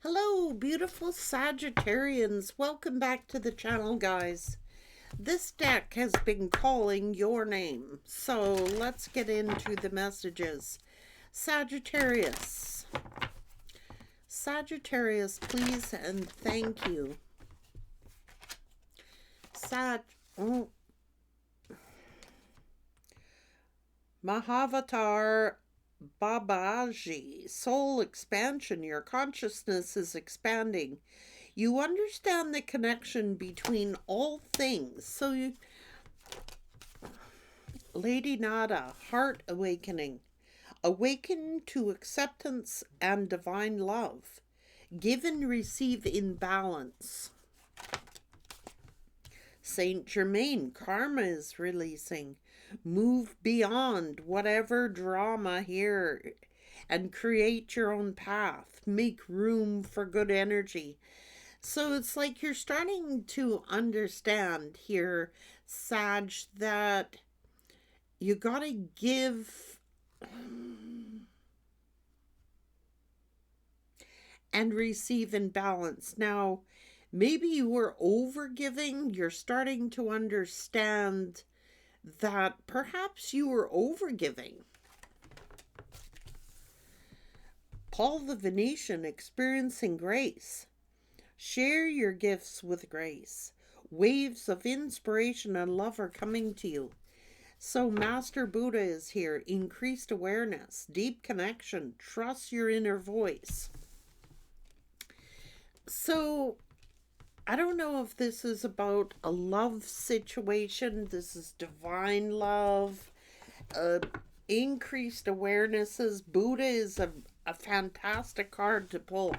Hello, beautiful Sagittarians. Welcome back to the channel, guys. This deck has been calling your name, so let's get into the messages. Sagittarius. Sagittarius, please and thank you. Oh. Mahavatar Babaji. Soul expansion. Your consciousness is expanding. You understand the connection between all things. Lady Nada, heart awakening. Awaken to acceptance and divine love. Give and receive in balance. Saint Germain, karma is releasing. Move beyond whatever drama here and create your own path. Make room for good energy. So it's like you're starting to understand here, Sag, that you gotta give and receive in balance. Now, maybe you were overgiving. You're starting to understand that perhaps you were overgiving. Paul the Venetian, experiencing grace. Share your gifts with grace. Waves of inspiration and love are coming to you. So Master Buddha is here. Increased awareness, deep connection, trust your inner voice. So I don't know if this is about a love situation. This is divine love, increased awarenesses. Buddha is a fantastic card to pull.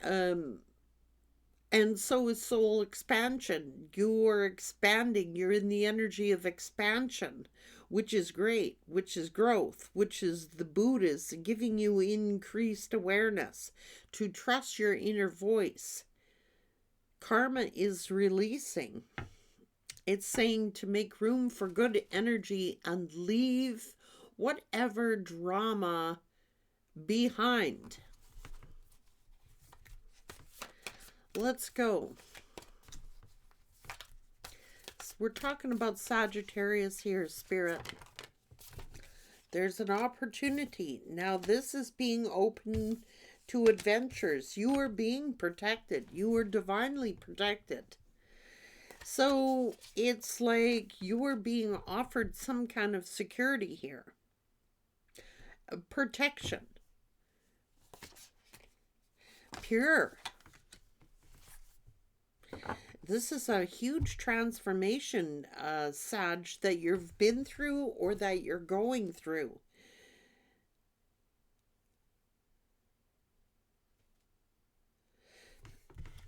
And so is soul expansion. You're expanding. You're in the energy of expansion, which is great, which is growth, which is the Buddhas giving you increased awareness to trust your inner voice. Karma is releasing. It's saying to make room for good energy and leave whatever drama behind. Let's go. We're talking about Sagittarius here, Spirit. There's an opportunity. Now this is being open to adventures. You are being protected. You are divinely protected. So it's like you are being offered some kind of security here. Protection. Pure. This is a huge transformation, Sag, that you've been through or that you're going through.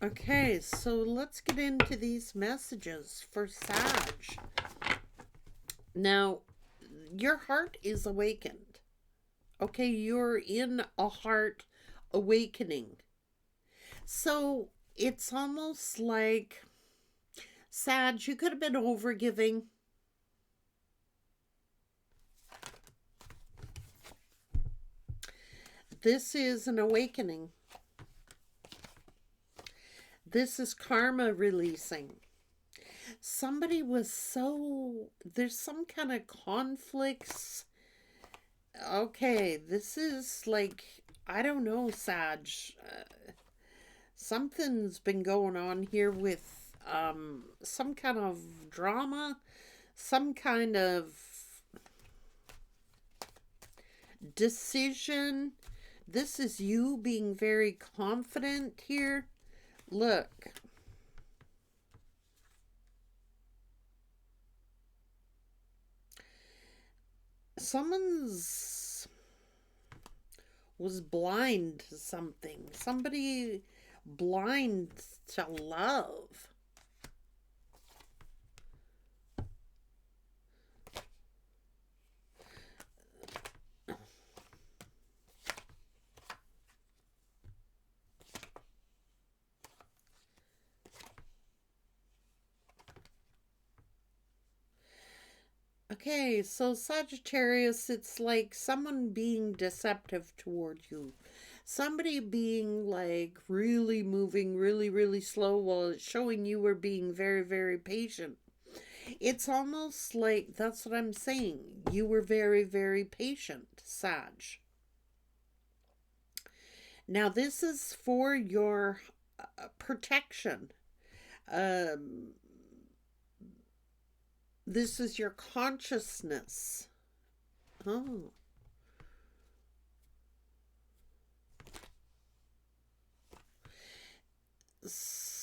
Okay, so let's get into these messages for Sag. Now, your heart is awakened. Okay, you're in a heart awakening. So it's almost like, Sag, you could have been overgiving. This is an awakening. This is karma releasing. Somebody was there's some kind of conflicts. Okay, this is like, I don't know, Sag. Something's been going on here with some kind of drama, some kind of decision. This is you being very confident here. Look. Someone's was blind to something. Somebody blind to love. Okay, so Sagittarius, it's like someone being deceptive toward you. somebody being like really moving really, really slow while it's showing you were being very, very patient. It's almost like that's what I'm saying. You were very, very patient, Sag. Now, this is for your protection. Um, this is your consciousness. Oh. Sag.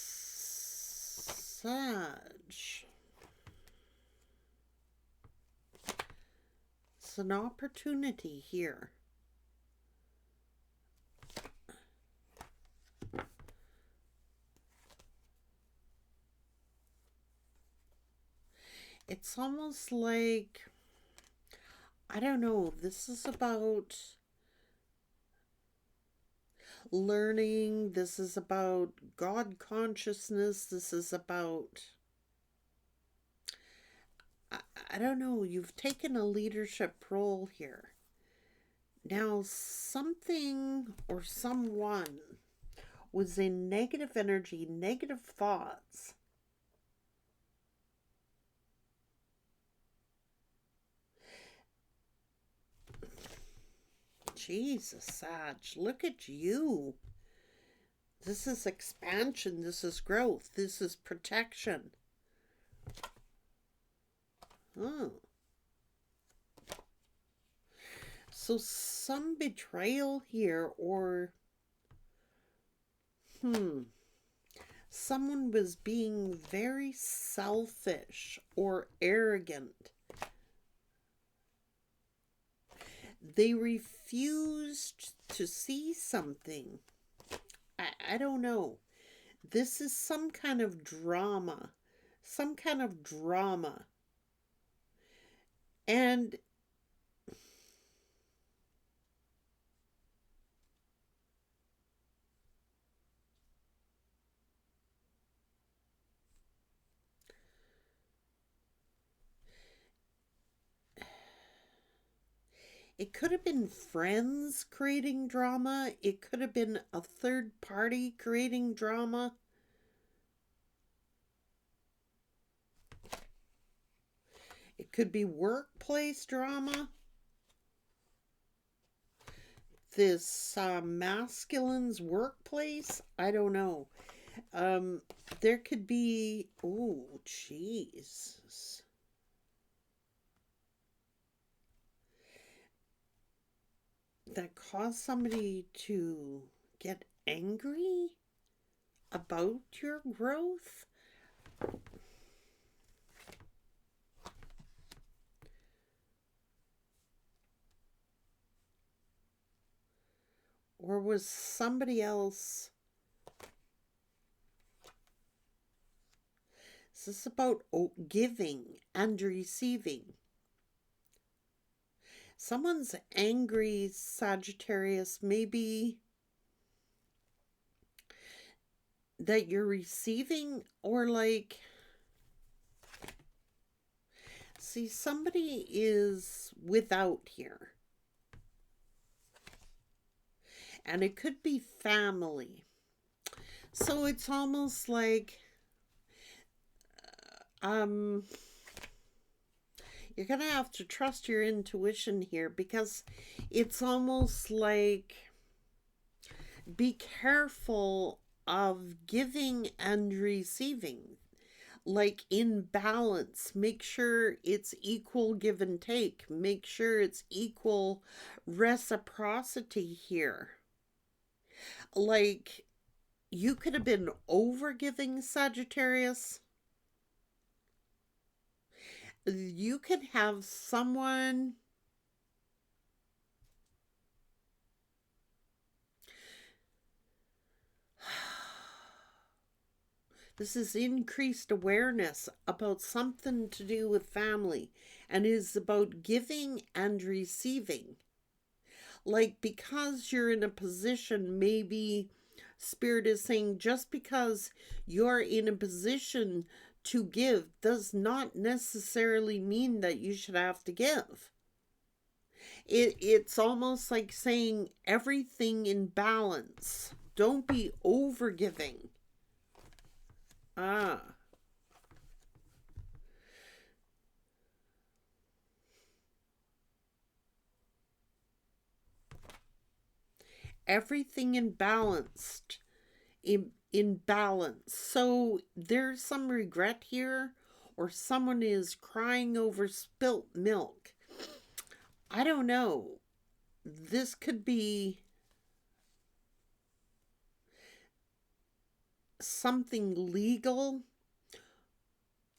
It's an opportunity here. It's almost like, I don't know, this is about learning, this is about God consciousness, this is about, I don't know, you've taken a leadership role here. Now, something or someone was in negative energy, negative thoughts. Jesus, Sag, look at you. This is expansion, this is growth, this is protection. Oh. So some betrayal here, or someone was being very selfish or arrogant. They refused to see something. I don't know. This is some kind of drama. Some kind of drama. And it could have been friends creating drama. It could have been a third party creating drama. It could be workplace drama. This masculine's workplace. I don't know. There could be, oh, Jesus. That caused somebody to get angry about your growth. Or was somebody else? Is this about giving and receiving? Someone's angry, Sagittarius, maybe that you're receiving, or like, see, somebody is without here. And it could be family. So it's almost like, you're going to have to trust your intuition here, because it's almost like, be careful of giving and receiving, like in balance. Make sure it's equal give and take. Make sure it's equal reciprocity here. Like, you could have been over giving, Sagittarius. You could have someone this is increased awareness about something to do with family, and is about giving and receiving. Like, because you're in a position, maybe Spirit is saying, just because you're in a position to give does not necessarily mean that you should have to give. It's almost like saying everything in balance. Don't be overgiving. Ah. Everything in balance. So there's some regret here, or someone is crying over spilt milk. I don't know. This could be something legal.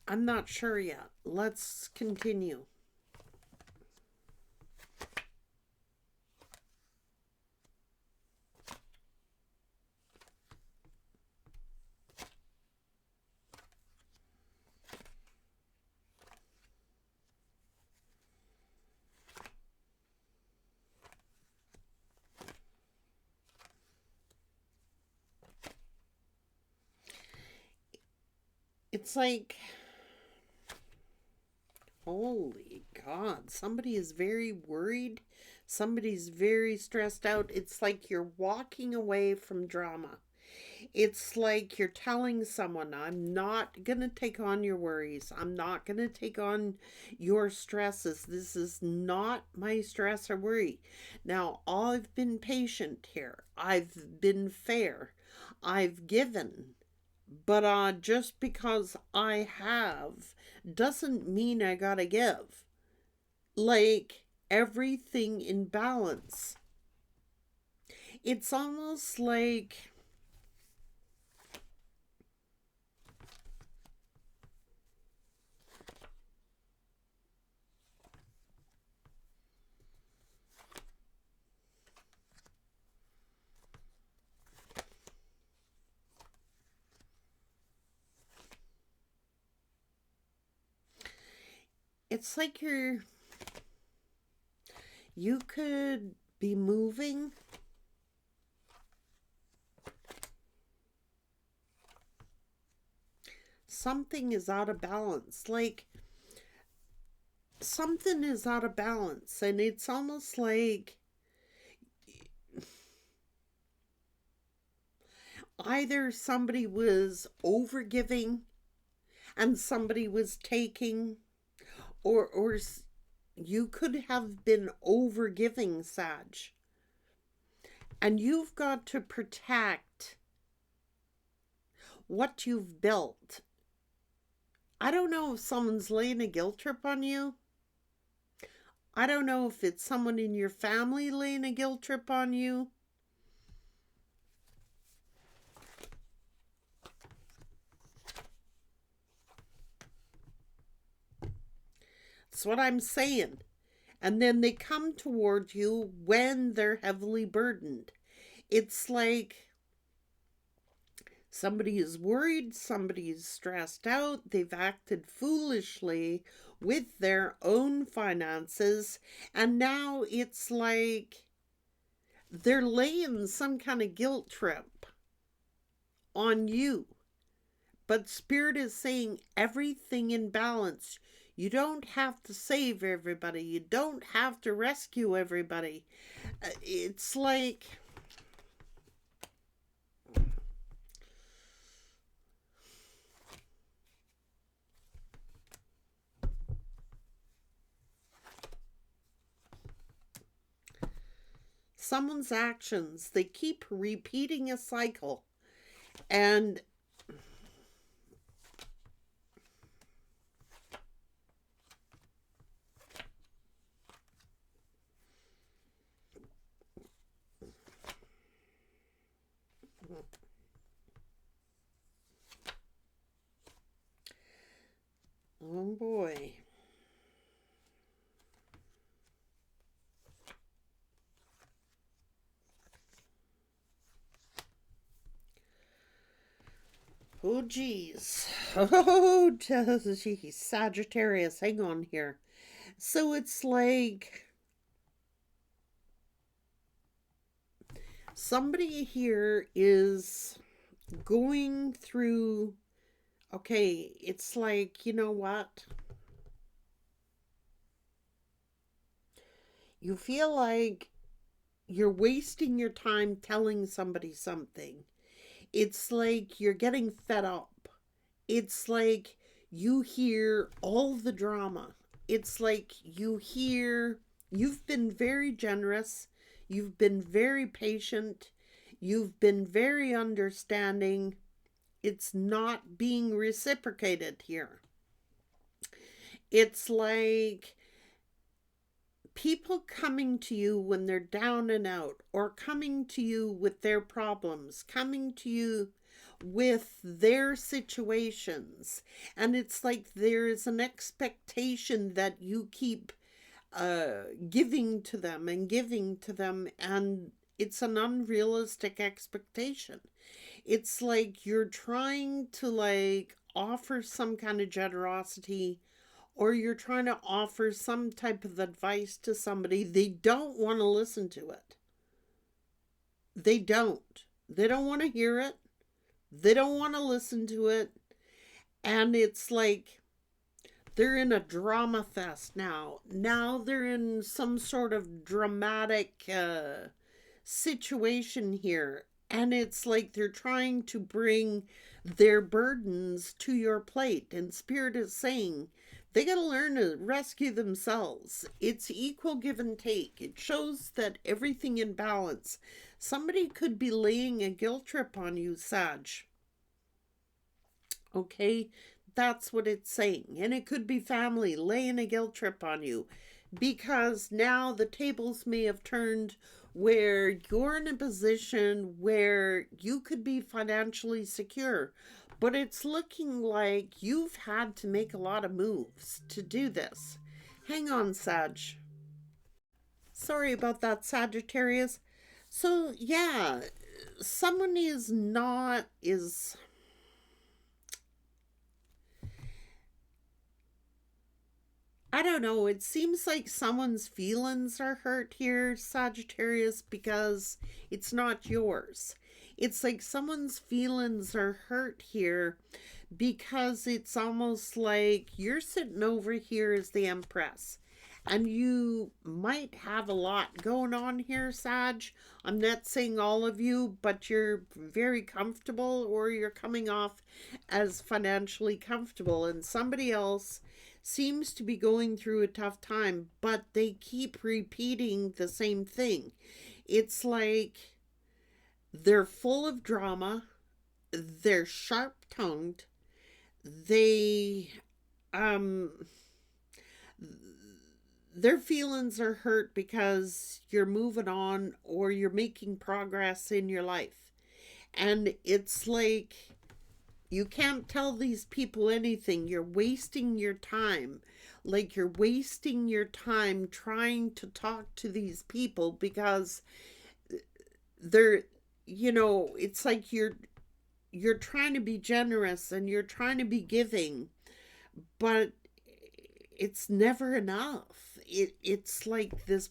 I'm not sure yet. Let's continue. It's like, holy God, somebody is very worried. Somebody's very stressed out. It's like you're walking away from drama. It's like you're telling someone, I'm not going to take on your worries. I'm not going to take on your stresses. This is not my stress or worry. Now, I've been patient here. I've been fair. I've given. But just because I have doesn't mean I gotta give. Like everything in balance. It's almost like it's like you could be moving. Something is out of balance. Like something is out of balance, and it's almost like either somebody was overgiving and somebody was taking, or you could have been overgiving, Sag, and you've got to protect what you've built. I don't know if someone's laying a guilt trip on you. I don't know if it's someone in your family laying a guilt trip on you. That's what I'm saying. And then they come toward you when they're heavily burdened. It's like somebody is worried, somebody is stressed out, they've acted foolishly with their own finances, and now it's like they're laying some kind of guilt trip on you. But Spirit is saying everything in balance. You don't have to save everybody. You don't have to rescue everybody. It's like someone's actions, they keep repeating a cycle. And oh boy. Oh geez. Oh geez. Sagittarius, hang on here. So it's like somebody here is going through, okay, it's like, you know what? You feel like you're wasting your time telling somebody something. It's like you're getting fed up. It's like you hear all the drama. It's like you've been very generous. You've been very patient. You've been very understanding. It's not being reciprocated here. It's like people coming to you when they're down and out, or coming to you with their problems, coming to you with their situations. And it's like there is an expectation that you keep giving to them and giving to them, and it's an unrealistic expectation. It's like you're trying to like offer some kind of generosity, or you're trying to offer some type of advice to somebody. They don't want to listen to it. They don't. They don't want to hear it. They don't want to listen to it. And it's like they're in a drama fest now. Now they're in some sort of dramatic situation here. And it's like they're trying to bring their burdens to your plate. And Spirit is saying they got to learn to rescue themselves. It's equal give and take. It shows that everything in balance. Somebody could be laying a guilt trip on you, Sag. Okay? That's what it's saying. And it could be family laying a guilt trip on you, because now the tables may have turned where you're in a position where you could be financially secure, but it's looking like you've had to make a lot of moves to do this. Hang on, Sag. Sorry about that, Sagittarius. So, yeah, someone is I don't know, it seems like someone's feelings are hurt here, Sagittarius, because it's not yours. It's like someone's feelings are hurt here because it's almost like you're sitting over here as the Empress. And you might have a lot going on here, Sag. I'm not saying all of you, but you're very comfortable, or you're coming off as financially comfortable. And somebody else seems to be going through a tough time, but they keep repeating the same thing. It's like they're full of drama, they're sharp tongued, they um their feelings are hurt because you're moving on or you're making progress in your life. And it's like you can't tell these people anything. You're wasting your time. Like you're wasting your time trying to talk to these people because they're, it's like you're trying to be generous and you're trying to be giving, but it's never enough. It's like this,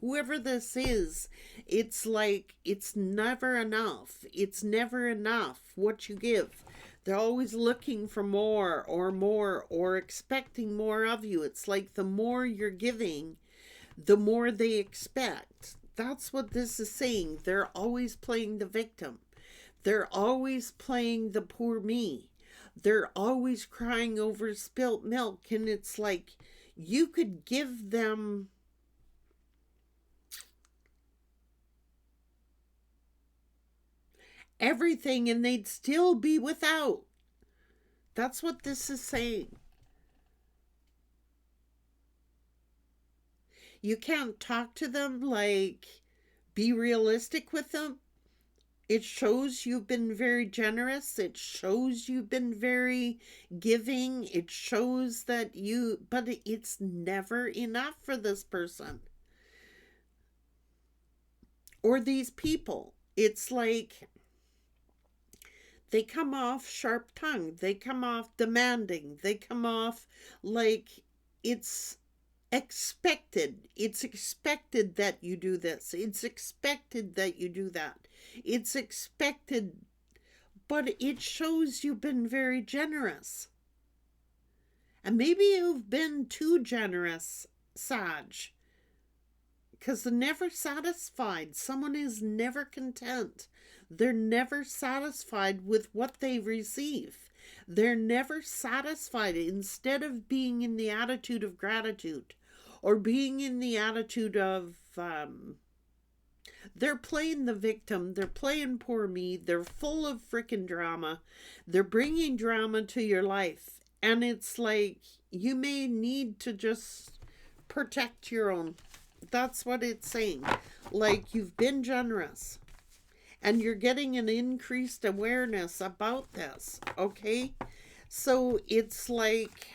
whoever this is, it's like it's never enough. It's never enough what you give. They're always looking for more or expecting more of you. It's like the more you're giving, the more they expect. That's what this is saying. They're always playing the victim. They're always playing the poor me. They're always crying over spilt milk. And it's like you could give them everything and they'd still be without. That's what this is saying. You can't talk to them, like, be realistic with them. It shows you've been very generous. It shows you've been very giving. It shows that but it's never enough for this person or these people. It's like they come off sharp tongued. They come off demanding. They come off like it's expected. It's expected that you do this. It's expected that you do that. It's expected, but it shows you've been very generous. And maybe you've been too generous, Sag. Because they're never satisfied. Someone is never content. They're never satisfied with what they receive. They're never satisfied. Instead of being in the attitude of gratitude or being in the attitude of, they're playing the victim. They're playing poor me. They're full of freaking drama. They're bringing drama to your life. And it's like, you may need to just protect your own. That's what it's saying. Like, you've been generous. And you're getting an increased awareness about this. Okay? So it's like,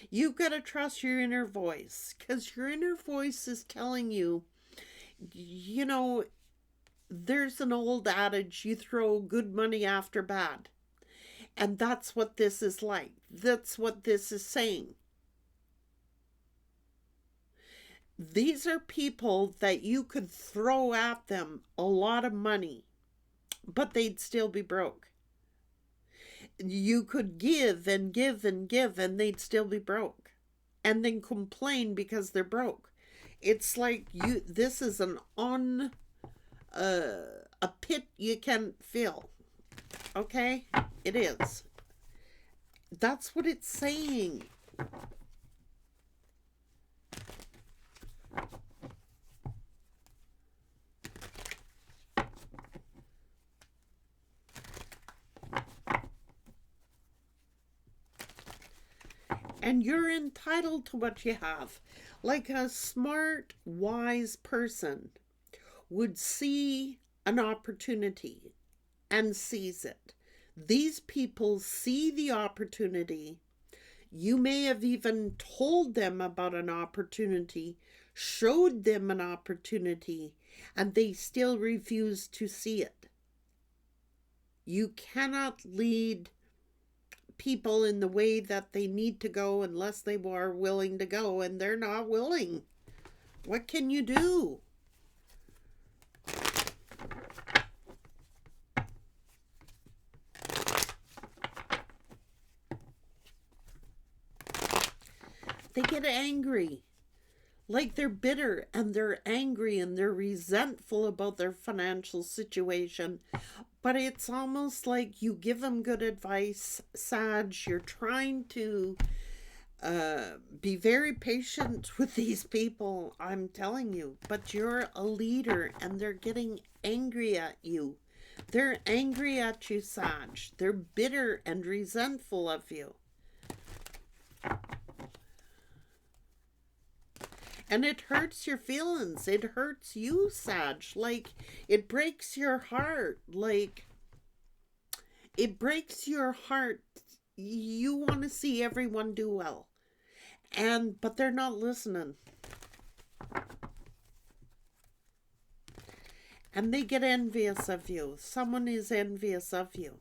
you've got to trust your inner voice, because your inner voice is telling you, you know, there's an old adage, you throw good money after bad. And that's what this is like. That's what this is saying. These are people that you could throw at them a lot of money, but they'd still be broke. You could give and give and give, and they'd still be broke. And then complain because they're broke. It's like, this is a pit you can't fill. Okay? It is. That's what it's saying. And you're entitled to what you have. Like a smart, wise person would see an opportunity and seize it. These people see the opportunity. You may have even told them about an opportunity, showed them an opportunity, and they still refuse to see it. You cannot lead people in the way that they need to go unless they are willing to go, and they're not willing. What can you do? They get angry. Like they're bitter and they're angry and they're resentful about their financial situation. But it's almost like you give them good advice, Sag. You're trying to be very patient with these people, I'm telling you. But you're a leader and they're getting angry at you. They're angry at you, Sag. They're bitter and resentful of you. And it hurts your feelings. It hurts you, Sag. Like, it breaks your heart. Like, it breaks your heart. You want to see everyone do well. But they're not listening. And they get envious of you. Someone is envious of you.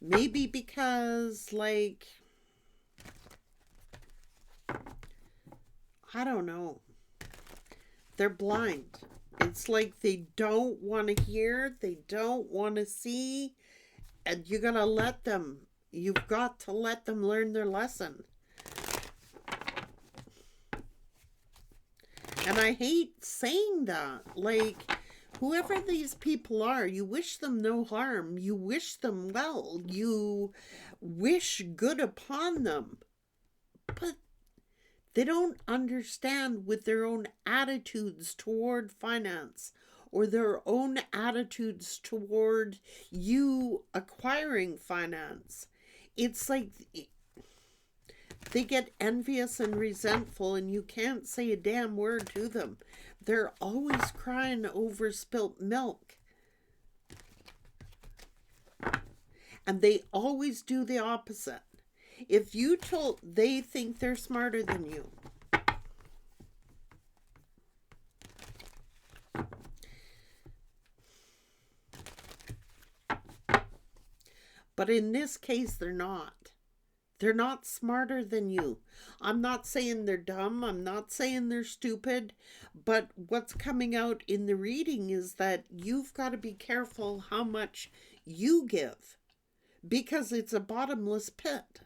Maybe because, like, I don't know. They're blind. It's like they don't want to hear, they don't want to see, and you gotta let them. You've got to let them learn their lesson. And I hate saying that. Like, whoever these people are, you wish them no harm. You wish them well. You wish good upon them. But they don't understand with their own attitudes toward finance or their own attitudes toward you acquiring finance. It's like they get envious and resentful and you can't say a damn word to them. They're always crying over spilt milk. And they always do the opposite. If you told, they think they're smarter than you. But in this case, they're not. They're not smarter than you. I'm not saying they're dumb. I'm not saying they're stupid. But what's coming out in the reading is that you've got to be careful how much you give, because it's a bottomless pit.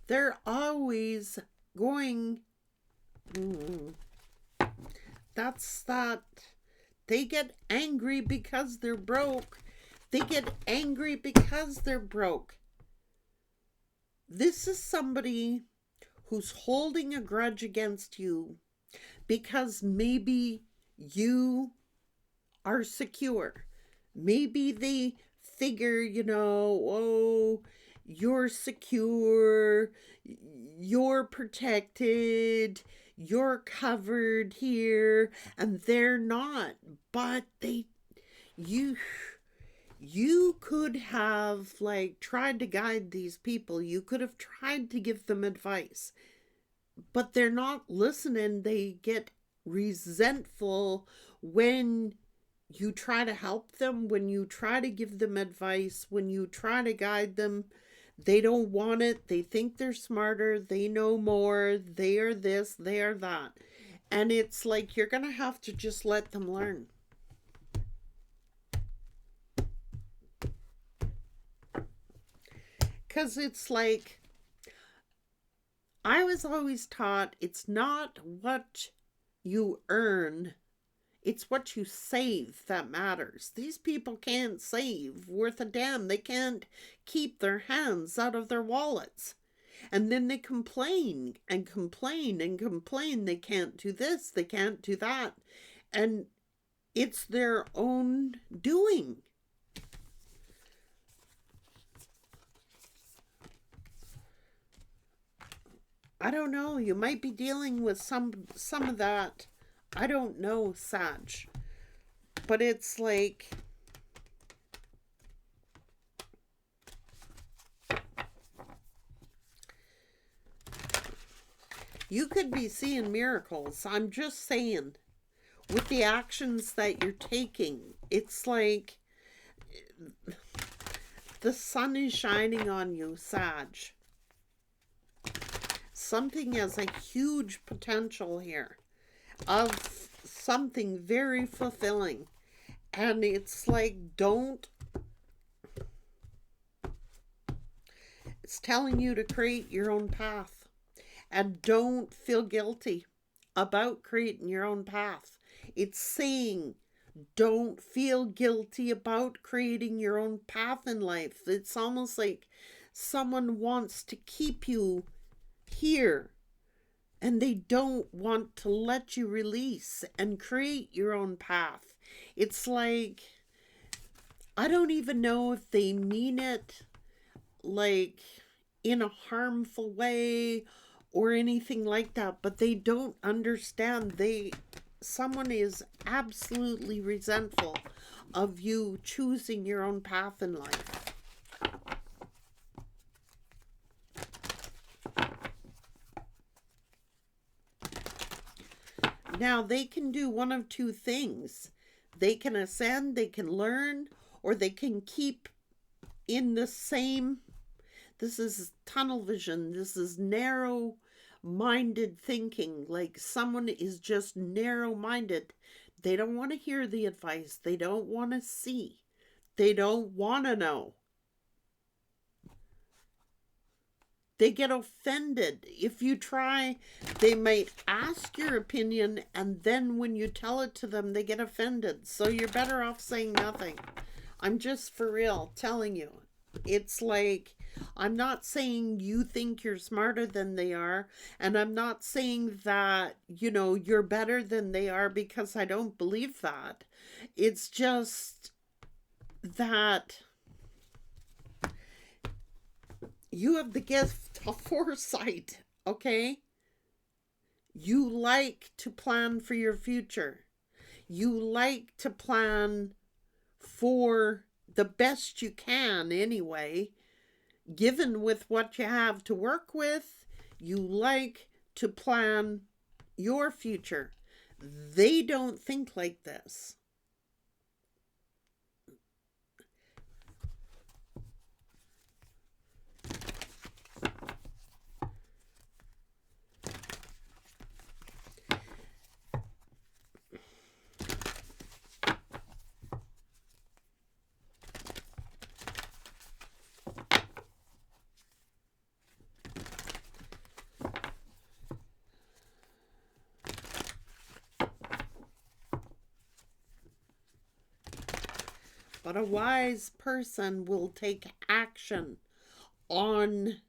They're always going. That's that. They get angry because they're broke. They get angry because they're broke. This is somebody who's holding a grudge against you because maybe you are secure. Maybe they figure, oh, you're secure, you're protected, you're covered here, and they're not. But you could have tried to guide these people. You could have tried to give them advice, but they're not listening. They get resentful when you try to help them, when you try to give them advice, when you try to guide them. They don't want it. They think they're smarter. They know more. They are this, they are that. And it's like you're going to have to just let them learn. Because it's like, I was always taught it's not what you earn, it's what you save that matters. These people can't save worth a damn. They can't keep their hands out of their wallets. And then they complain and complain and complain. They can't do this, they can't do that. And it's their own doing. I don't know. You might be dealing with some of that. I don't know, Sag. But it's like, you could be seeing miracles. I'm just saying, with the actions that you're taking, it's like the sun is shining on you, Sag. Something has a huge potential here of something very fulfilling. And it's like, it's telling you to create your own path. And don't feel guilty about creating your own path. It's saying, don't feel guilty about creating your own path in life. It's almost like someone wants to keep you here, and they don't want to let you release and create your own path. It's like, I don't even know if they mean it like in a harmful way or anything like that, but they don't understand. Someone is absolutely resentful of you choosing your own path in life. Now, they can do one of two things. They can ascend, they can learn, or they can keep in the same. This is tunnel vision. This is narrow-minded thinking. Like someone is just narrow-minded. They don't want to hear the advice. They don't want to see. They don't want to know. They get offended. If you try, they might ask your opinion, and then when you tell it to them, they get offended. So you're better off saying nothing. I'm just for real telling you. It's like, I'm not saying you think you're smarter than they are, and I'm not saying that, you're better than they are, because I don't believe that. It's just that you have the gift of foresight, okay? You like to plan for your future. You like to plan for the best you can anyway, given with what you have to work with. You like to plan your future. They don't think like this. But a wise person will take action on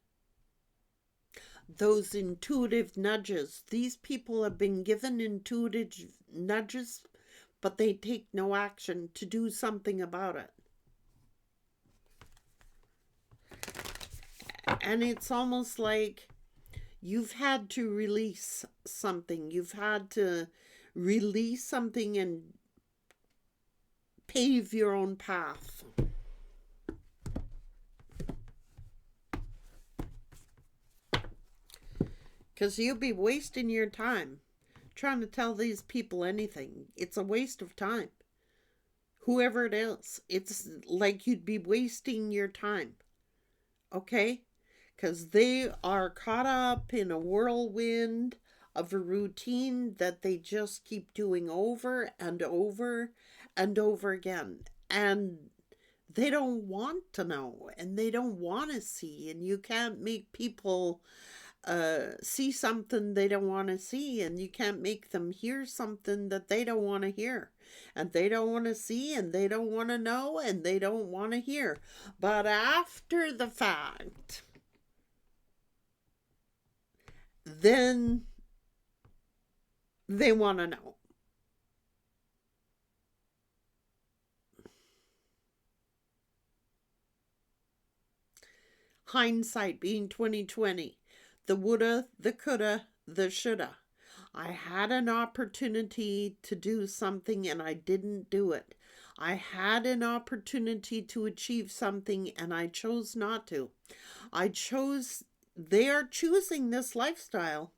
those intuitive nudges. These people have been given intuitive nudges, but they take no action to do something about it. And it's almost like you've had to release something. You've had to release something and pave your own path. Because you'll be wasting your time trying to tell these people anything. It's a waste of time. Whoever it is, it's like you'd be wasting your time. Okay? Because they are caught up in a whirlwind of a routine that they just keep doing over and over and over again. And they don't want to know, and they don't want to see, and you can't make people see something they don't want to see, and you can't make them hear something that they don't want to hear, and they don't want to see, and they don't want to know, and they don't want to hear. But after the fact, then they want to know. Hindsight being 2020. The woulda, the coulda, the shoulda. I had an opportunity to do something and I didn't do it. I had an opportunity to achieve something and I chose not to. They are choosing this lifestyle.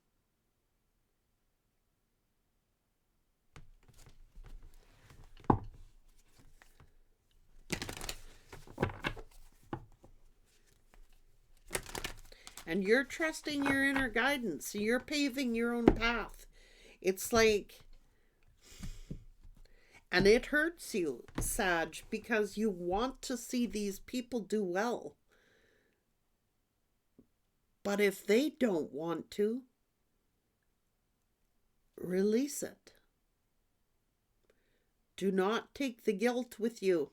And you're trusting your inner guidance. You're paving your own path. It's like, and it hurts you, Sag, because you want to see these people do well. But if they don't want to, release it. Do not take the guilt with you.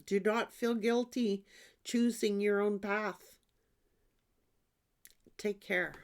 Do not feel guilty choosing your own path. Take care.